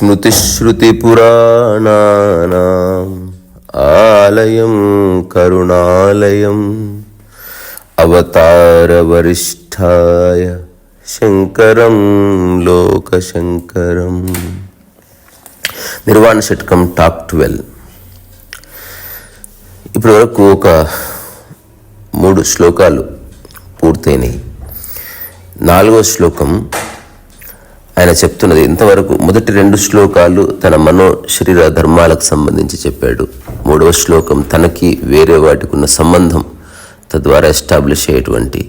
స్మృతిశ్రుతిపురాణానాం ఆలయం కరుణాలయం అవతారవరిష్ఠాయ శంకరం లోకశంకరం. నిర్వాణ షట్కం టాప్ 12. ఇప్పటి వరకు ఒక 3 శ్లోకాలు పూర్తయినాయి. 4వ శ్లోకం ఆయన చెప్తున్నది. ఇంతవరకు మొదటి 2 శ్లోకాలు తన మనో శరీర ధర్మాలకు సంబంధించి చెప్పాడు. 3వ శ్లోకం తనకి వేరే వాటికి ఉన్న సంబంధం, తద్వారా ఎస్టాబ్లిష్ అయ్యేటువంటి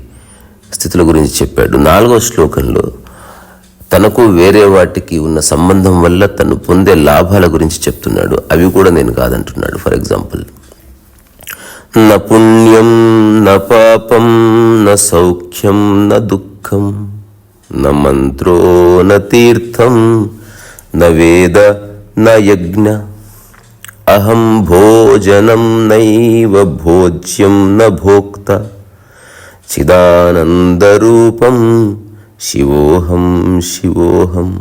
స్థితుల గురించి చెప్పాడు. 4వ శ్లోకంలో తనకు వేరే వాటికి ఉన్న సంబంధం వల్ల తను పొందే లాభాల గురించి చెప్తున్నాడు. అవి కూడా నేను కాదంటున్నాడు. ఫర్ ఎగ్జాంపుల్, న పుణ్యం న పాపం న సౌఖ్యం న దుఃఖం న మంత్రో న తీర్థం న వేద న యజ్ఞ అహం భోజనం నైవ భోజ్యం న భోక్త చిదానందరూపం శివోహం శివోహం.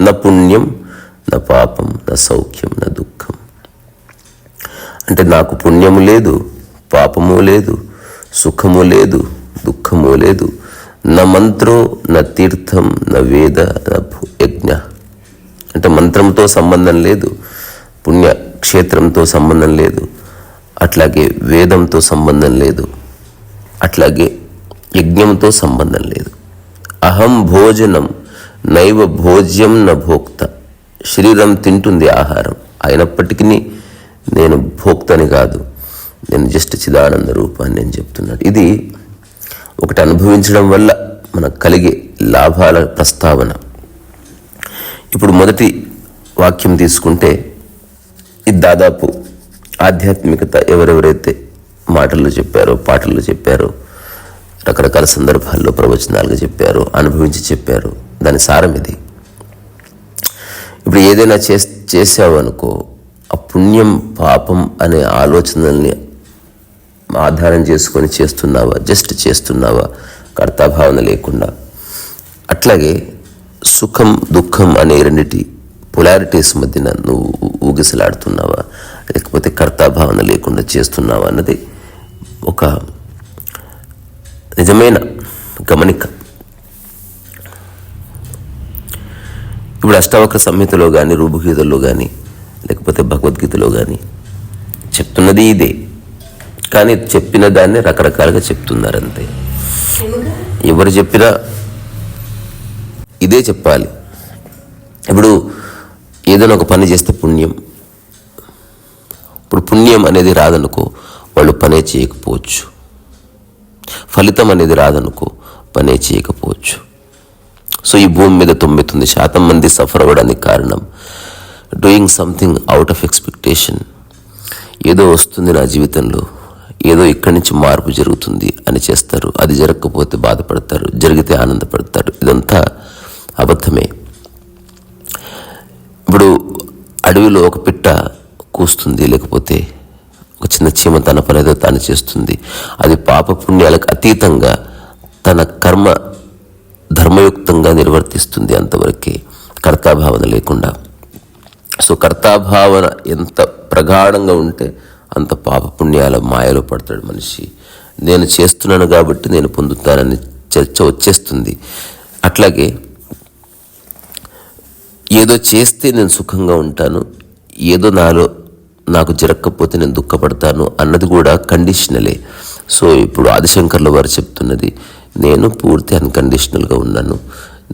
న పుణ్యం న పాపం న సౌఖ్యం న దుఃఖం. అంటే నాకు పుణ్యము లేదు, పాపము లేదు, సుఖము లేదు, దుఃఖము లేదు. న మంత్రో న తీర్థం న వేద న యజ్ఞ. అంటే మంత్రంతో సంబంధం లేదు, పుణ్యక్షేత్రంతో సంబంధం లేదు, అట్లాగే వేదంతో సంబంధం లేదు, అట్లాగే యజ్ఞంతో సంబంధం లేదు. అహం భోజనం నైవ భోజ్యం న భోక్త. శరీరం తింటుంది ఆహారం, అయినప్పటికీ నేను భోక్తని కాదు, నేను జస్ట్ చిదానంద రూపాన్ని నేను చెప్తున్నాడు. ఇది ఒకటి అనుభవించడం వల్ల మనకు కలిగే లాభాల ప్రస్తావన. ఇప్పుడు మొదటి వాక్యం తీసుకుంటే ఇది దాదాపు ఆధ్యాత్మికత ఎవరెవరైతే మాటల్లో చెప్పారో, పాటల్లో చెప్పారో, రకరకాల సందర్భాల్లో ప్రవచనాలుగా చెప్పారో, అనుభవించి చెప్పారో, దాని సారం ఇది. ఇప్పుడు ఏదైనా చేసావు అనుకో, ఆ పుణ్యం పాపం అనే ఆలోచనల్ని ఆధారం చేసుకొని చేస్తున్నావా, జస్ట్ చేస్తున్నావా కర్తాభావన లేకుండా? అట్లాగే సుఖం దుఃఖం అనే రెండిటి పొలారిటీస్ మధ్యన నువ్వు ఊగిసలాడుతున్నావా, లేకపోతే కర్తాభావన లేకుండా చేస్తున్నావా అన్నది ఒక నిజమైన గమనిక. ఇప్పుడు అష్టావక్ర సంహితలో కానీ, రూపగీతలో కానీ, లేకపోతే భగవద్గీతలో కానీ చెప్తున్నది ఇదే, కానీ చెప్పిన దాన్ని రకరకాలుగా చెప్తున్నారు అంతే. ఎవరు చెప్పినా ఇదే చెప్పాలి. ఇప్పుడు ఏదైనా ఒక పని చేస్తే పుణ్యం, ఇప్పుడు పుణ్యం అనేది రాదనుకో, వాళ్ళు పనే చేయకపోవచ్చు. ఫలితం అనేది రాదనుకో, పనే చేయకపోవచ్చు. సో ఈ భూమి మీద 99% మంది సఫర్ అవ్వడానికి కారణం doing something out of expectation. ఏదో వస్తుంది నా జీవితంలో, ఏదో ఇక్కడి నుంచి మార్పు జరుగుతుంది అని చేస్తారు. అది జరగకపోతే బాధపడతారు, జరిగితే ఆనందపడతారు. ఇదంతా అబద్ధమే. ఇప్పుడు అడవిలో ఒక పిట్ట కూస్తుంది, లేకపోతే ఒక చిన్న చీమ తన పనేదో తాను చేస్తుంది. అది పాపపుణ్యాలకు అతీతంగా తన కర్మ ధర్మయుక్తంగా నిర్వర్తిస్తుంది, అంతవరకే, కర్తాభావన లేకుండా. సో కర్తాభావన ఎంత ప్రగాఢంగా ఉంటే అంత పాపపుణ్యాల మాయలో పడతాడు మనిషి. నేను చేస్తున్నాను కాబట్టి నేను పొందుతానని చర్చ వచ్చేస్తుంది. అట్లాగే ఏదో చేస్తే నేను సుఖంగా ఉంటాను, ఏదో నాకు జరగకపోతే నేను దుఃఖపడతాను అన్నది కూడా కండిషనలే. సో ఇప్పుడు ఆదిశంకర్ల వారు చెప్తున్నది, నేను పూర్తి అన్కండిషనల్గా ఉన్నాను,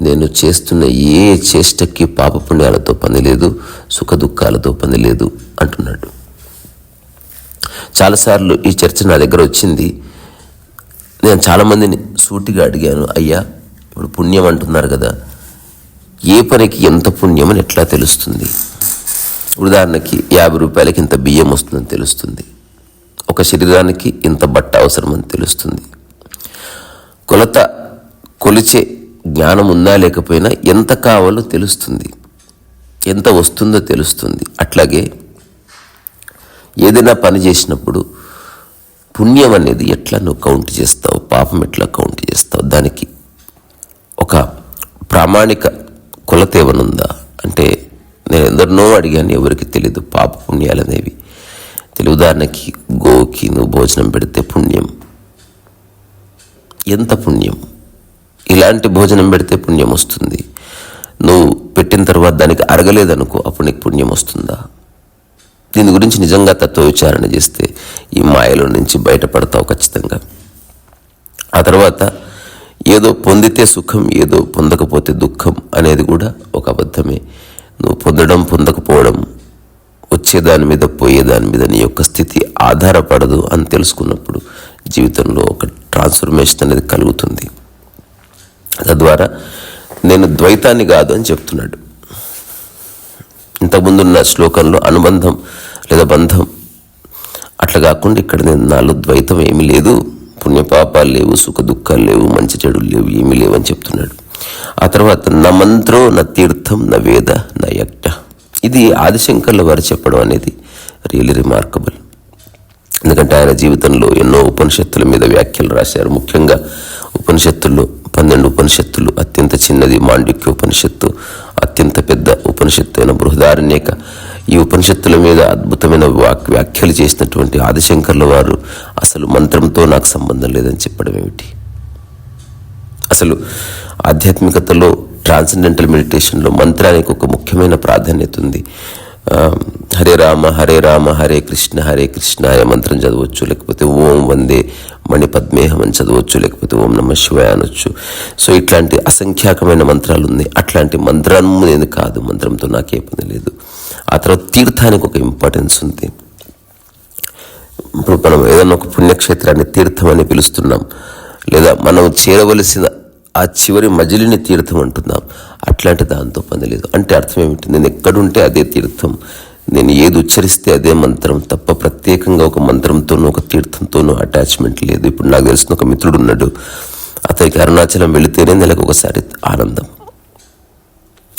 నేను చేస్తున్న ఏ చేష్టకి పాపపుణ్యాలతో పని లేదు, సుఖ దుఃఖాలతో పని లేదు అంటున్నాడు. చాలాసార్లు ఈ చర్చ నా దగ్గర వచ్చింది. నేను చాలామందిని సూటిగా అడిగాను, అయ్యా ఇప్పుడు పుణ్యం అంటున్నారు కదా, ఏ పనికి ఎంత పుణ్యం అని ఎట్లా తెలుస్తుంది? ఉదాహరణకి 50 రూపాయలకి ఇంత బియ్యం వస్తుందని తెలుస్తుంది, ఒక శరీరానికి ఇంత బట్ట అవసరమని తెలుస్తుంది. కొలిచే జ్ఞానం ఉన్నా లేకపోయినా ఎంత కావాలో తెలుస్తుంది, ఎంత వస్తుందో తెలుస్తుంది. అట్లాగే ఏదైనా పని చేసినప్పుడు పుణ్యం అనేది ఎట్లా నువ్వు కౌంట్ చేస్తావు, పాపం ఎట్లా కౌంట్ చేస్తావు, దానికి ఒక ప్రామాణిక కొలత ఏమనుందా అంటే నేను ఎందరినో అడిగాను, ఎవరికి తెలీదు పాప పుణ్యాలు అనేవి. ఉదాహరణకి గోకి నువ్వు భోజనం పెడితే పుణ్యం, ఎంత పుణ్యం. ఇలాంటి భోజనం పెడితే పుణ్యం వస్తుంది. నువ్వు పెట్టిన తర్వాత దానికి అరగలేదనుకో, అప్పుడు నీకు పుణ్యం వస్తుందా? దీని గురించి నిజంగా తత్వ విచారణ చేస్తే ఈ మాయలో నుంచి బయటపడతావు ఖచ్చితంగా. ఆ తర్వాత ఏదో పొందితే సుఖం, ఏదో పొందకపోతే దుఃఖం అనేది కూడా ఒక అబద్ధమే. నువ్వు పొందడం పొందకపోవడం వచ్చేదాని మీద పోయేదాని మీద నీ యొక్క స్థితి ఆధారపడదు అని తెలుసుకున్నప్పుడు జీవితంలో ఒక ట్రాన్స్ఫర్మేషన్ అనేది కలుగుతుంది. తద్వారా నేను ద్వైతాన్ని కాదు అని చెప్తున్నాడు. ఇంతకుముందున్న శ్లోకంలో అనుబంధం లేదా బంధం అట్లా కాకుండా ఇక్కడ నేను నాలో ద్వైతం ఏమీ లేదు, పుణ్యపాపాలు లేవు, సుఖ దుఃఖాలు లేవు, మంచి చెడులు లేవు, ఏమీ లేవు అని చెప్తున్నాడు. ఆ తర్వాత న మంత్రో న తీర్థం న వేద న యజ్ఞ. ఇది ఆదిశంకర్ల వారు చెప్పడం అనేది రియల్లీ రిమార్కబుల్. ఎందుకంటే ఆయన జీవితంలో ఎన్నో ఉపనిషత్తుల మీద వ్యాఖ్యలు రాశారు. ముఖ్యంగా ఉపనిషత్తుల్లో 12 ఉపనిషత్తులు, అత్యంత చిన్నది మాండిక్య ఉపనిషత్తు, అత్యంత పెద్ద ఉపనిషత్తు అయిన బృహదారణ్యక, ఈ ఉపనిషత్తుల మీద అద్భుతమైన వ్యాఖ్యలు చేసినటువంటి ఆదిశంకర్ల వారు అసలు మంత్రంతో నాకు సంబంధం లేదని చెప్పడం ఏమిటి? అసలు ఆధ్యాత్మికతలో ట్రాన్సెండెంటల్ మెడిటేషన్లో మంత్రానికి ఒక ముఖ్యమైన ప్రాధాన్యత ఉంది. హరే రామ హరే రామ హరే కృష్ణ అనే మంత్రం చదవచ్చు, లేకపోతే ఓం వందే మణిపద్మేహం అని చదవచ్చు, లేకపోతే ఓం నమ శివాయ అనొచ్చు. సో ఇట్లాంటి అసంఖ్యాకమైన మంత్రాలు ఉన్నాయి. అట్లాంటి మంత్రం నేను కాదు, మంత్రంతో నాకే పని లేదు. ఆ తర్వాత తీర్థానికి ఒక ఇంపార్టెన్స్ ఉంది. ఇప్పుడు మనం ఏదైనా ఒక పుణ్యక్షేత్రాన్ని తీర్థం అని పిలుస్తున్నాం, లేదా మనం చేరవలసిన ఆ చివరి మజిలిని తీర్థం అంటున్నాం. అట్లాంటి దాంతో పని లేదు. అంటే అర్థం ఏమిటి? నేను ఎక్కడుంటే అదే తీర్థం, నేను ఏది ఉచ్చరిస్తే అదే మంత్రం తప్ప ప్రత్యేకంగా ఒక మంత్రంతోనూ ఒక తీర్థంతోనూ అటాచ్మెంట్ లేదు. ఇప్పుడు నాకు తెలిసిన ఒక మిత్రుడు ఉన్నాడు, అతనికి అరుణాచలం వెళితేనే నెలకు ఒకసారి ఆనందం.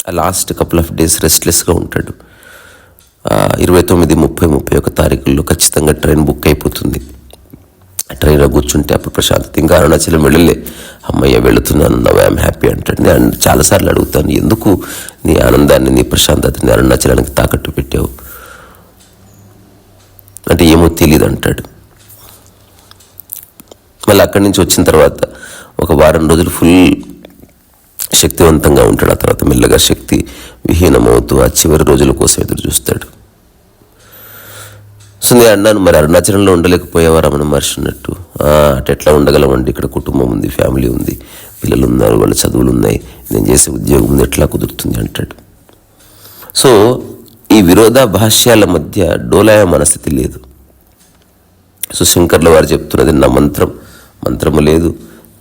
ఆ లాస్ట్ కపుల్ ఆఫ్ డేస్ రెస్ట్లెస్గా ఉంటాడు. 29, 30, 31 తారీఖుల్లో ఖచ్చితంగా ట్రైన్ బుక్ అయిపోతుంది. ట్రైన్లో కూర్చుంటే అప్పుడు ప్రశాంతత. ఇంకా అరుణాచలం వెళ్ళలే, అమ్మయ్య వెళుతున్నాను, నవ్ ఐఎమ్ హ్యాపీ అంటాడు. నేను చాలాసార్లు అడుగుతాను, ఎందుకు నీ ఆనందాన్ని, నీ ప్రశాంతతని అరుణాచలానికి తాకట్టు పెట్టావు అంటే ఏమో తెలియదు అంటాడు. మళ్ళీ అక్కడి నుంచి వచ్చిన తర్వాత ఒక వారం రోజులు ఫుల్ శక్తివంతంగా ఉంటాడు. ఆ తర్వాత మెల్లగా శక్తి విహీనమవుతూ ఆ చివరి రోజుల కోసం ఎదురు చూస్తాడు. సో నేను అన్నాను, మరి అరుణాచలంలో ఉండలేకపోయావా రమణ మహర్షి అన్నట్టు? అట్లా ఉండగలమండి, ఇక్కడ కుటుంబం ఉంది, ఫ్యామిలీ ఉంది, పిల్లలు ఉన్నారు, వాళ్ళ చదువులు ఉన్నాయి, నేను చేసే ఉద్యోగం ఉంది, ఎట్లా కుదురుతుంది అంటాడు. సో ఈ విరోధాభాష్యాల మధ్య డోలాయ మనస్థితి లేదు. సో శంకర్ల వారు చెప్తున్నది, నా మంత్రము లేదు,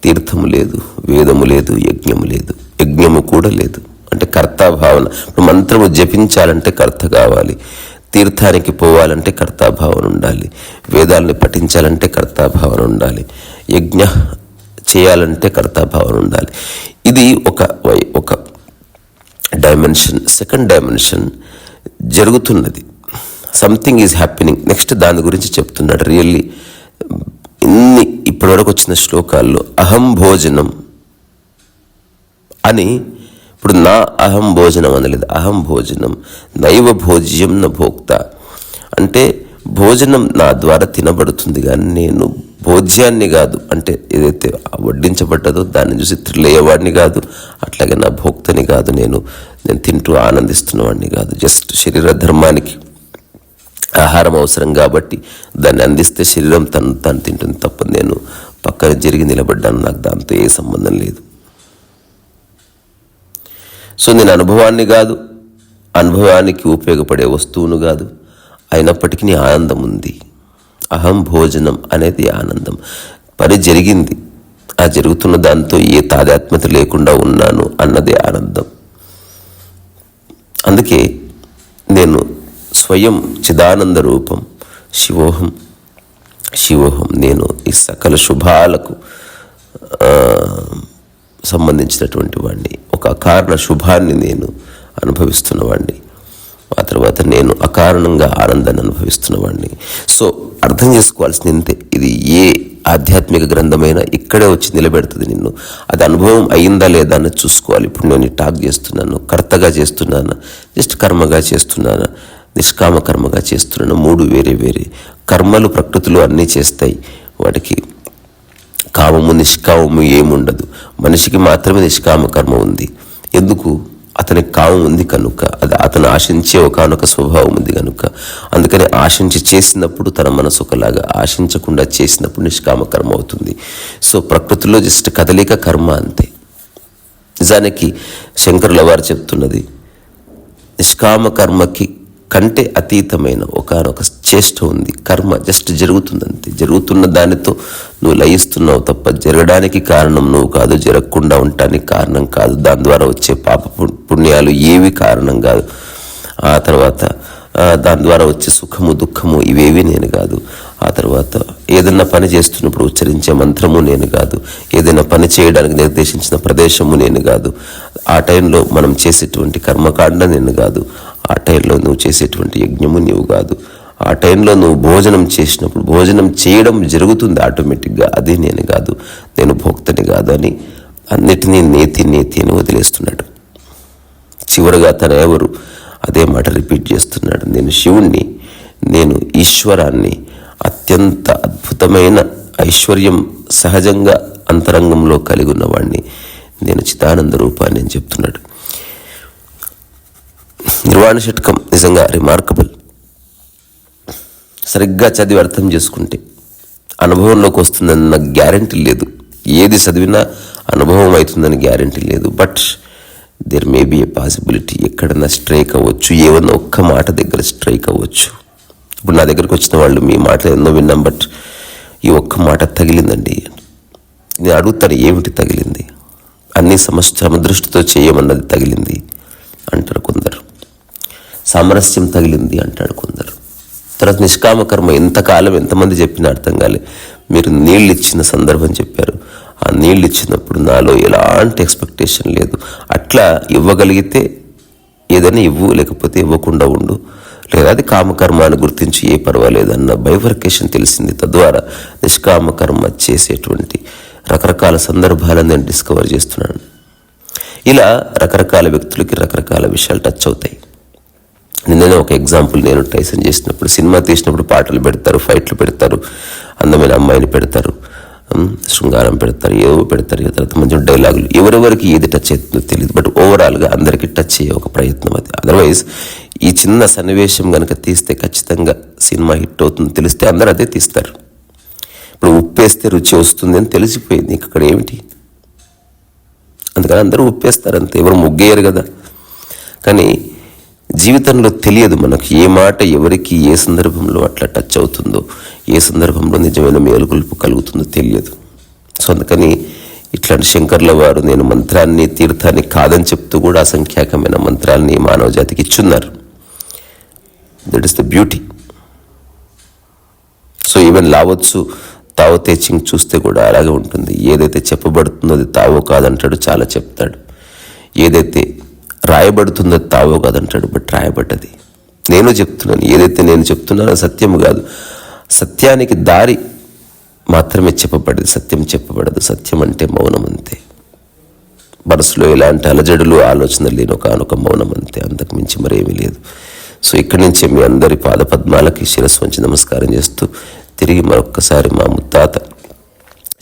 తీర్థము లేదు, వేదము లేదు, యజ్ఞము లేదు. యజ్ఞము కూడా లేదు అంటే కర్తాభావన. ఇప్పుడు మంత్రము జపించాలంటే కర్త కావాలి, తీర్థానికి పోవాలంటే కర్తాభావన ఉండాలి, వేదాలని పఠించాలంటే కర్తాభావన ఉండాలి, యజ్ఞ చేయాలంటే కర్తాభావన ఉండాలి. ఇది ఒక డైమెన్షన్. సెకండ్ డైమెన్షన్ జరుగుతున్నది, సంథింగ్ ఈజ్ హ్యాపెనింగ్. నెక్స్ట్ దాని గురించి చెప్తున్నాడు. రియల్లీ ఇప్పటివరకు వచ్చిన శ్లోకాల్లో అహం భోజనం అని, ఇప్పుడు నా అహం భోజనం అనలేదు, అహం భోజనం నైవ భోజ్యం న భోక్త. అంటే భోజనం నా ద్వారా తినబడుతుంది కానీ నేను భోజ్యాన్ని కాదు, అంటే ఏదైతే వడ్డించబడ్డదో దాన్ని చూసి త్రిలేయవాడిని కాదు, అట్లాగే నా భోక్తని కాదు, నేను తింటూ ఆనందిస్తున్నవాడిని కాదు. జస్ట్ శరీర ధర్మానికి ఆహారం అవసరం కాబట్టి దాన్ని అందిస్తే శరీరం తను తింటుంది తప్ప నేను పక్కన జరిగి నిలబడ్డాను, నాకు దాంతో ఏ సంబంధం లేదు. సో నేను అనుభవాన్ని కాదు, అనుభవానికి ఉపయోగపడే వస్తువును కాదు, అయినప్పటికీ నీ ఆనందం ఉంది. అహం భోజనం అనేది ఆనందం. పని జరిగింది, ఆ జరుగుతున్న దాంతో ఏ తాదాత్మ్యత లేకుండా ఉన్నాను అన్నదే ఆనందం. అందుకే నేను స్వయం చిదానంద రూపం శివోహం నేను ఈ సకల శుభాలకు సంబంధించినటువంటి వాడిని, ఒక అకారణ శుభాన్ని నేను అనుభవిస్తున్నవాడిని, ఆ తర్వాత నేను అకారణంగా ఆనందాన్ని అనుభవిస్తున్నవాడిని. సో అర్థం చేసుకోవాల్సింది ఇంతే. ఇది ఏ ఆధ్యాత్మిక గ్రంథమైనా ఇక్కడే వచ్చి నిలబెడుతుంది నిన్ను. అది అనుభవం అయిందా లేదా అని చూసుకో. తెలుసుకోవాలి. ఇప్పుడు నేను ఈ టాక్ చేస్తున్నాను, కర్తగా చేస్తున్నాను, జస్ట్ కర్మగా చేస్తున్నాను, నిష్కామ కర్మగా చేస్తున్నాను. 3 వేరే వేరే కర్మలు ప్రకృతిలో అన్నీ చేస్తాయి. వాటికి కామము నిష్కామము ఏముండదు. మనిషికి మాత్రమే నిష్కామ కర్మ ఉంది. ఎందుకు? అతనికి కామం ఉంది కనుక, అది అతను ఆశించే ఒకానొక స్వభావం ఉంది కనుక. అందుకని ఆశించి చేసినప్పుడు తన మనసు ఒకలాగా, ఆశించకుండా చేసినప్పుడు నిష్కామ కర్మ అవుతుంది. సో ప్రకృతిలో జస్ట్ కదలిక కర్మ అంతే. నిజానికి శంకరుల వారు చెప్తున్నది, నిష్కామ కర్మకి కంటే అతీతమైన ఒకానొక చేష్ట ఉంది. కర్మ జస్ట్ జరుగుతుందంతే. జరుగుతున్న దానితో నువ్వు లయిస్తున్నావు తప్ప జరగడానికి కారణం నువ్వు కాదు, జరగకుండా ఉండటానికి కారణం కాదు. దాని ద్వారా వచ్చే పాప పుణ్యాలు ఏవి కారణం కాదు. ఆ తర్వాత దాని ద్వారా వచ్చే సుఖము దుఃఖము ఇవేవి నేను కాదు. ఆ తర్వాత ఏదైనా పని చేస్తున్నప్పుడు ఉచ్చరించే మంత్రము నేను కాదు. ఏదైనా పని చేయడానికి నిర్దేశించిన ప్రదేశము నేను కాదు. ఆ టైంలో మనం చేసేటువంటి కర్మకాండ నేను కాదు. ఆ టైంలో నువ్వు చేసేటువంటి యజ్ఞము నీవు కాదు. ఆ టైంలో నువ్వు భోజనం చేసినప్పుడు భోజనం చేయడం జరుగుతుంది ఆటోమేటిక్గా, అది నేను కాదు, నేను భోక్తని కాదు అని అన్నిటినీ నేతి అని వదిలేస్తున్నాడు. చివరిగా తన ఎవరు అదే మాట రిపీట్ చేస్తున్నాడు, నేను శివుణ్ణి, నేను ఈశ్వరాన్ని, అత్యంత అద్భుతమైన ఐశ్వర్యం సహజంగా అంతరంగంలో కలిగి ఉన్నవాడిని, నేను చిదానంద రూపాన్ని అని చెప్తున్నాడు. నిర్వాణ షట్కం నిజంగా రిమార్కబుల్. సరిగ్గా చదివి అర్థం చేసుకుంటే అనుభవంలోకి వస్తుందన్న గ్యారంటీ లేదు. ఏది చదివినా అనుభవం అవుతుందని గ్యారంటీ లేదు. But there may be a possibility. ఎక్కడన్నా స్ట్రైక్ అవ్వచ్చు, ఏమన్నా ఒక్క మాట దగ్గర స్ట్రైక్ అవ్వచ్చు. ఇప్పుడు నా దగ్గరకు వచ్చిన వాళ్ళు మీ మాటలు ఎన్నో విన్నాం, బట్ ఈ ఒక్క మాట తగిలిందండి. నేను అడుగుతాను, ఏమిటి తగిలింది? అన్ని సమదృష్టితో చేయమన్నది తగిలింది అంటారు కొందరు. సామరస్యం తగిలింది అంటాడు కొందరు. తర్వాత నిష్కామ కర్మ ఎంతకాలం ఎంతమంది చెప్పినా అర్థం కాలే. మీరు నీళ్ళు ఇచ్చిన సందర్భం చెప్పారు. ఆ నీళ్ళు ఇచ్చినప్పుడు నాలో ఎలాంటి ఎక్స్పెక్టేషన్ లేదు. అట్లా ఇవ్వగలిగితే ఏదైనా ఇవ్వు, లేకపోతే ఇవ్వకుండా ఉండు, లేదా అది కామకర్మ అని గుర్తించి ఏ పర్వాలేదన్న బైఫర్కేషన్ తెలిసింది. తద్వారా నిష్కామ కర్మ చేసేటువంటి రకరకాల సందర్భాలను నేను డిస్కవర్ చేస్తున్నాను. ఇలా రకరకాల వ్యక్తులకి రకరకాల విషయాలు టచ్ అవుతాయి. నిన్ననే ఒక ఎగ్జాంపుల్, నేను టైసన్ చేసినప్పుడు సినిమా తీసినప్పుడు పాటలు పెడతారు, ఫైట్లు పెడతారు, అందమైన అమ్మాయిని పెడతారు, శృంగారం పెడతారు, ఏవో పెడతారు. తర్వాత మంచి డైలాగులు, ఎవరెవరికి ఏది టచ్ అవుతుందో తెలియదు. బట్ ఓవరాల్గా అందరికీ టచ్ అయ్యే ఒక ప్రయత్నం అది. అదర్వైజ్ ఈ చిన్న సన్నివేశం కనుక తీస్తే ఖచ్చితంగా సినిమా హిట్ అవుతుందని తెలిస్తే అందరూ అదే తీస్తారు. ఇప్పుడు ఉప్పేస్తే రుచి వస్తుంది అని తెలిసిపోయింది, ఇక్కడ ఏమిటి? అందుకని అందరూ ఉప్పేస్తారు అంతే, ఎవరు ముగ్గేయరు కదా. కానీ జీవితంలో తెలియదు మనకు ఏ మాట ఎవరికి ఏ సందర్భంలో అట్లా టచ్ అవుతుందో, ఏ సందర్భంలో నిజమైన మేలుకొలుపు కలుగుతుందో తెలియదు. సో అందుకని ఇట్లాంటి శంకర్ల వారు నేను మంత్రాన్ని తీర్థాన్ని కాదని చెప్తూ కూడా అసంఖ్యాకమైన మంత్రాన్ని మానవ జాతికి ఇచ్చున్నారు. That is the beauty. So even Lao Tzu Tao Te Ching చూస్తే కూడా అలాగే ఉంటుంది. ఏదైతే చెప్పబడుతుందో అది తావో కాదంటాడు, చాలా చెప్తాడు. ఏదైతే రాయబడుతుందో తావో కాదంటాడు, బట్ రాయబడ్డది. నేను చెప్తున్నాను, ఏదైతే నేను చెప్తున్నానో సత్యం కాదు, సత్యానికి దారి మాత్రమే చెప్పబడదు, సత్యం చెప్పబడదు. సత్యం అంటే మౌనం అంతే. మనసులో ఎలాంటి అలజడులు ఆలోచనలు లేని ఒకనొక మౌనం అంతే, అంతకు మించి మరేమీ లేదు. సో ఇక్కడి నుంచే మీ అందరి పాదపద్మాలకి శిరస్సు వంచి నమస్కారం చేస్తూ తిరిగి మరొక్కసారి మా ముత్తాత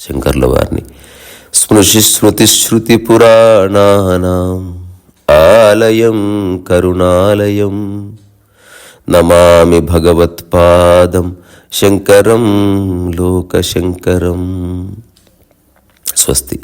శంకర్ల వారిని స్మృతి శృతి పురాణానాం ఆలయం కరుణాలయం నమామి భగవత్పాదం శంకరం లోకశంకరం. స్వస్తి.